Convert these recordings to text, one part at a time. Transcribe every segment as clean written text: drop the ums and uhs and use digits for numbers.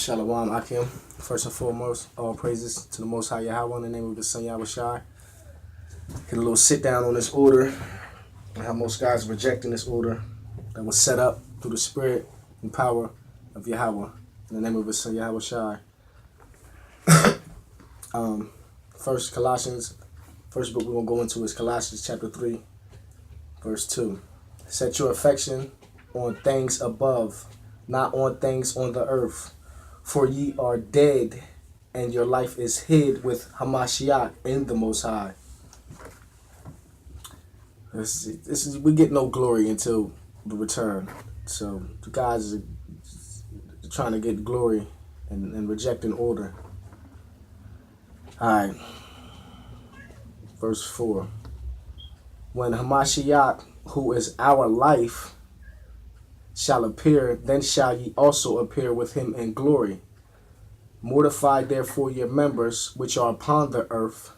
Shalom Akim. First and foremost, all praises to the Most High Yahweh in the name of the Son Yahweh Shai. Get a little sit down on this order and how most guys are rejecting this order that was set up through the spirit and power of Yahweh in the name of his Son Yahweh Shai. First book we're going to go into is Colossians chapter 3, verse 2. Set your affection on things above, not on things on the earth. For ye are dead, and your life is hid with Hamashiach in the Most High. We get no glory until the return. So the guys are trying to get glory and rejecting order. Alright. Verse 4. When Hamashiach, who is our life, shall appear, then shall ye also appear with him in glory. Mortify therefore your members which are upon the earth,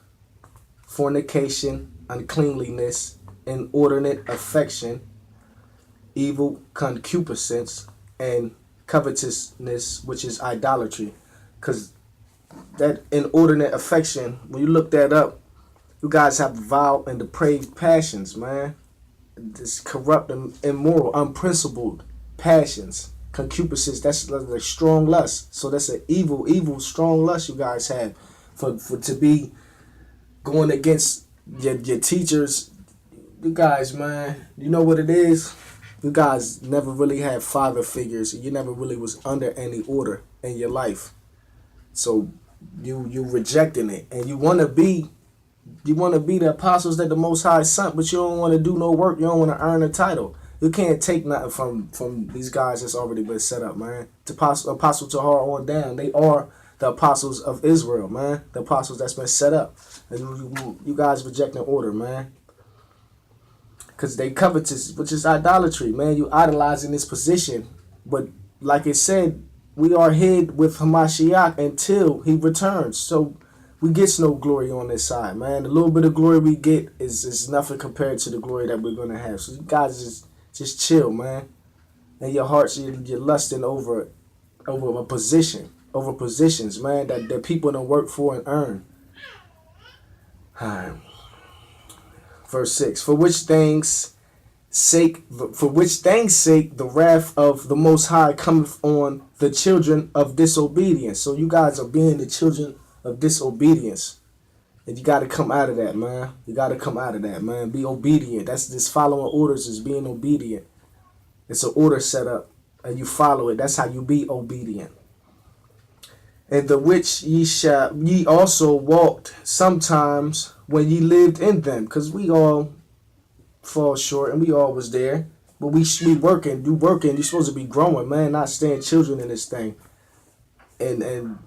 fornication, uncleanliness, inordinate affection, evil concupiscence, and covetousness, which is idolatry. Because that inordinate affection, when you look that up, you guys have vile and depraved passions, man. This corrupt and immoral, unprincipled passions. Concupiscence, that's like strong lust. So that's an evil, strong lust you guys have. For to be going against your teachers. You guys, man, you know what it is? You guys never really had father figures. You never really was under any order in your life. So you rejecting it. And you want to be the apostles that the Most High sent, but you don't want to do no work. You don't want to earn a title. You can't take nothing from these guys that's already been set up, man. The Apostle Tahar on down, they are the apostles of Israel, man. The apostles that's been set up. And you guys rejecting order, man. Because they covetous, which is idolatry, man. You idolizing this position. But like it said, we are hid with Hamashiach until he returns. So we get no glory on this side, man. The little bit of glory we get is nothing compared to the glory that we're going to have. So you guys just chill, man. And your hearts, you're lusting over a position, over positions, man, that people don't work for and earn. Verse 6, for which things sake the wrath of the Most High cometh on the children of disobedience. So you guys are being the children of disobedience. And you got to come out of that, man. You got to come out of that, man. Be obedient. That's this following orders is being obedient. It's an order set up, and you follow it. That's how you be obedient. And the which ye also walked sometimes when ye lived in them, because we all fall short, and we all was there. But we working, you working. You're supposed to be growing, man, not staying children in this thing. And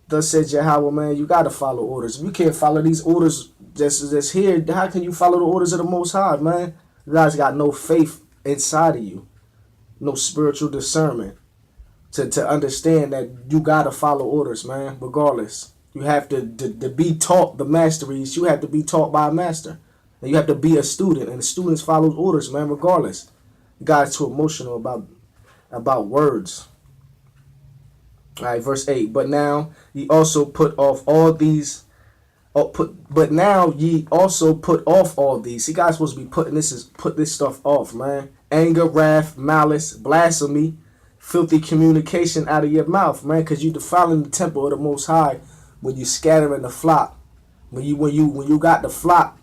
thus said Yahweh, man, you got to follow orders. If you can't follow these orders that's here, how can you follow the orders of the Most High, man? You guys got no faith inside of you. No spiritual discernment to understand that you got to follow orders, man, regardless. You have to be taught the masteries. You have to be taught by a master. And you have to be a student. And the students follow orders, man, regardless. You guys too emotional about words. All right, verse 8. But now ye also put off all these. But now ye also put off all these. See, guys supposed to be put this stuff off, man. Anger, wrath, malice, blasphemy, filthy communication out of your mouth, man. Because you defiling the temple of the Most High when you scattering the flock. When you got the flock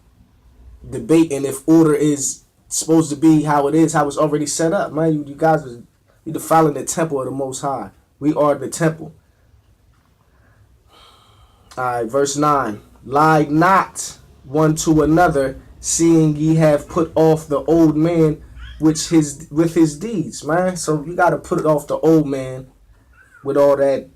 debating if order is supposed to be how it is, how it's already set up, man. You guys you defiling the temple of the Most High. We are the temple. Alright, verse 9. Lie not one to another, seeing ye have put off the old man with his deeds, man. So you got to put off the old man with all that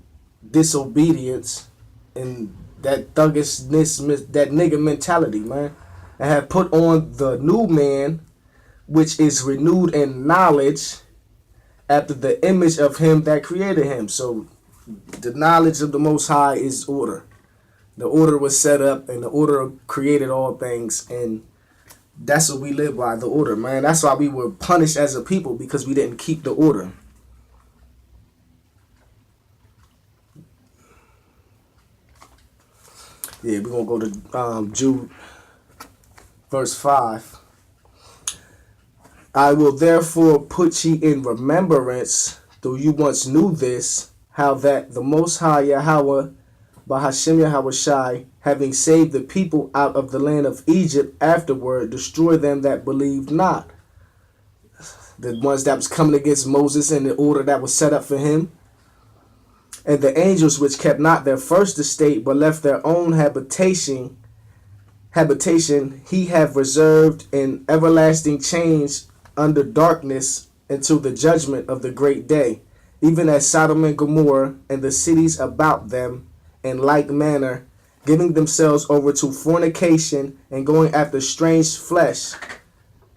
disobedience and that thuggishness, that nigga mentality, man. And have put on the new man, which is renewed in knowledge after the image of him that created him. So the knowledge of the Most High is order. The order was set up, and the order created all things, and that's what we live by, the order, man. That's why we were punished as a people, because we didn't keep the order. Yeah, we're going to go to Jude, verse 5. I will therefore put ye in remembrance, though you once knew this, how that the Most High Yahweh, Bahashem Yahushai, having saved the people out of the land of Egypt, afterward destroyed them that believed not. The ones that was coming against Moses and the order that was set up for him. And the angels which kept not their first estate, but left their own habitation, he have reserved in everlasting chains under darkness until the judgment of the great day, even as Sodom and Gomorrah and the cities about them, in like manner, giving themselves over to fornication and going after strange flesh,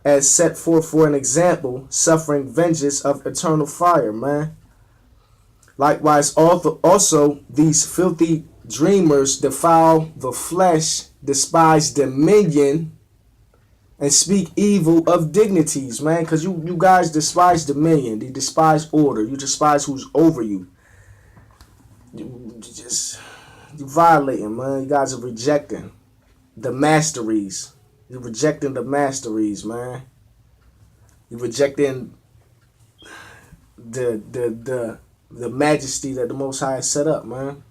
as set forth for an example, suffering vengeance of eternal fire, man. Likewise, also these filthy dreamers defile the flesh, despise dominion, and speak evil of dignities, man. Because you guys despise dominion. You despise order. You despise who's over you. You violating, man. You guys are rejecting the masteries. You're rejecting the masteries, man. You're rejecting the majesty that the Most High has set up, man.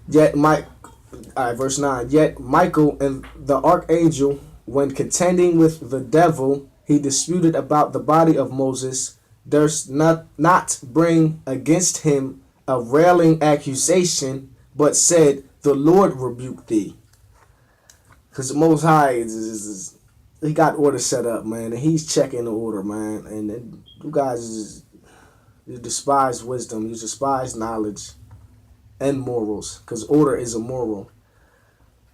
Verse 9. Yet Michael and the archangel, when contending with the devil, he disputed about the body of Moses, durst not bring against him a railing accusation, but said, the Lord rebuke thee. Because the Most High he got order set up, man, and he's checking the order, man. And you guys you despise wisdom, you despise knowledge and morals, because order is immoral.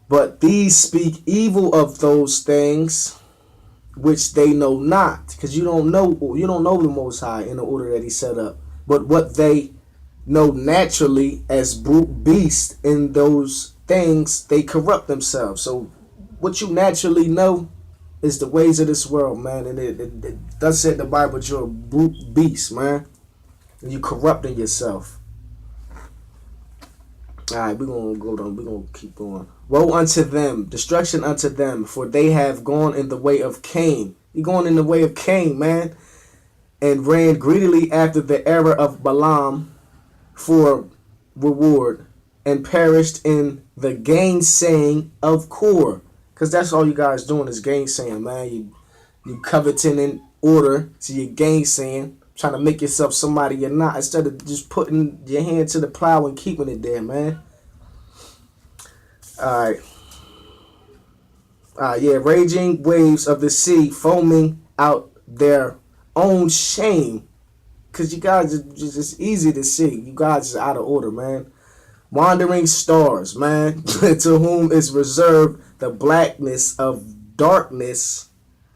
But these speak evil of those things which they know not, because you don't know the Most High in the order that he set up. But what they know naturally as brute beasts, in those things they corrupt themselves. So what you naturally know is the ways of this world, man. And it does say in the Bible that you're a brute beast, man. And you corrupting yourself. Alright, we're gonna keep going. Woe unto them, destruction unto them, for they have gone in the way of Cain. You're going in the way of Cain, man. And ran greedily after the error of Balaam for reward, and perished in the gainsaying of Kor. Because that's all you guys doing is gainsaying, man. You coveting in order, so you're gainsaying, trying to make yourself somebody you're not, instead of just putting your hand to the plow and keeping it there, man. Alright. Yeah, raging waves of the sea, foaming out their own shame. Because you guys, it's easy to see. You guys are out of order, man. Wandering stars, man, to whom is reserved the blackness of darkness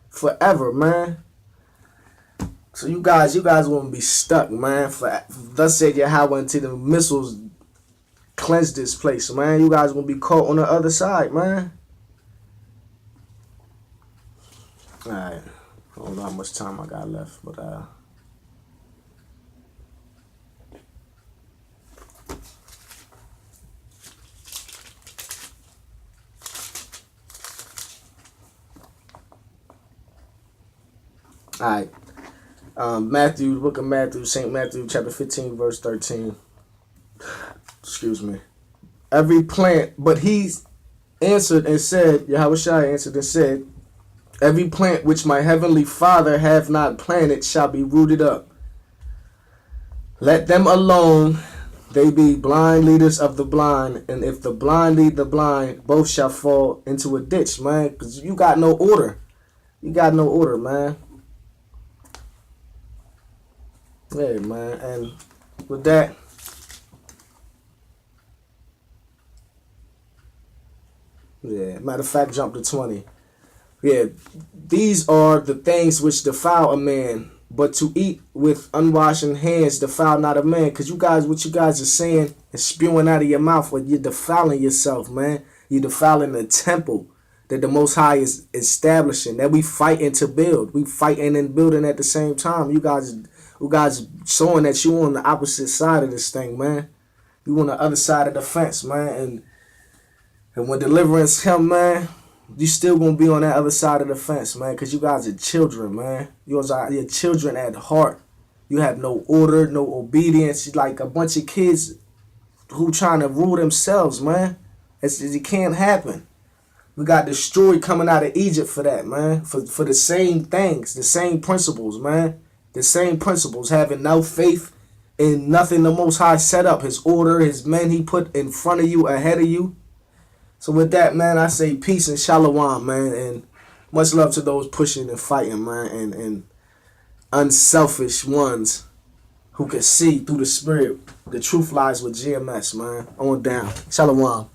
forever, man. So you guys want to be stuck, man. For thus said Yahweh, until the missiles cleanse this place, man. You guys gonna be caught on the other side, man. All right, I don't know how much time I got left, but all right. Matthew, book of Matthew, St. Matthew, chapter 15, verse 13. Excuse me. Every plant, but he answered and said, Yahushua answered and said, every plant which my heavenly Father hath not planted shall be rooted up. Let them alone, they be blind leaders of the blind, and if the blind lead the blind, both shall fall into a ditch, man, because you got no order. You got no order, man. Yeah, man, and with that, yeah, matter of fact, jump to 20. Yeah, these are the things which defile a man, but to eat with unwashed hands defile not a man. Because what you guys are saying and spewing out of your mouth, you're defiling yourself, man. You're defiling the temple that the Most High is establishing, that we fighting to build. We fighting and building at the same time. You guys showing that you on the opposite side of this thing, man. You on the other side of the fence, man. And And when deliverance come, man, you still gonna be on that other side of the fence, man, because you guys are children, man. You're children at heart. You have no order, no obedience. Like a bunch of kids who trying to rule themselves, man. It can't happen. We got destroyed coming out of Egypt for that, man. For the same things, the same principles, man. The same principles, having no faith in nothing the Most High set up. His order, his men he put in front of you, ahead of you. So with that, man, I say peace and shalom, man. And much love to those pushing and fighting, man. And unselfish ones who can see through the spirit. The truth lies with GMS, man. On down. Shalom.